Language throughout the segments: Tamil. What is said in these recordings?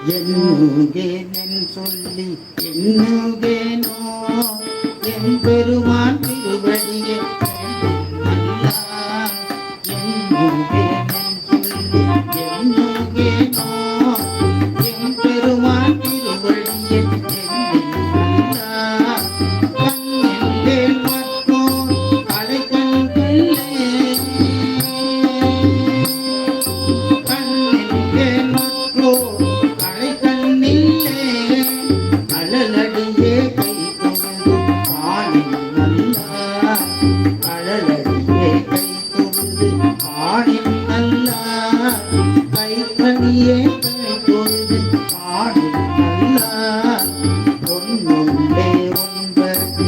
எண்ணுகேனென் சொல்லி எண்ணுகேனோ என் பெருமான் திருவடியே எண்ணுகேனென் சொல்லி எண்ணுகேனோ என் பெருமான் திருவடியே கண்ணென்றேன் மற்றோர் அலைக்கண் கண்ணென்றேன் மற்றோர் அழலடியே கை தொழுது ஆணின் நல்லா அழலடியே கை தொழுது ஆணின் நல்லா கை கனியே கை தொழுது ஆணின் நல்லா ஒன்றுண்டே ஒன்பது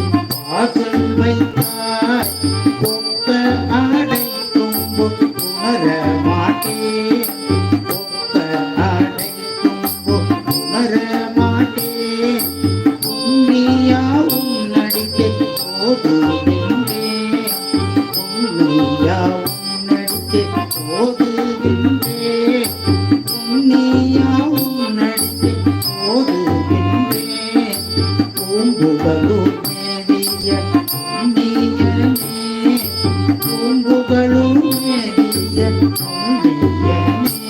வாசல் வைத்தாய் ஒக்க ஆடை தும்பு உணர மாட்டேன் ஒக்க ஆடை தும்பு உணர மாட்டேன் உன்னியா உன்னடிக்கை போதுகின்றேன் உன்னியா உன்னடிக்கை போதுகின்றேன் உன்னியா உன்னடிக்கை போதுகின்றேன் பூம்புகலூர் மேவிய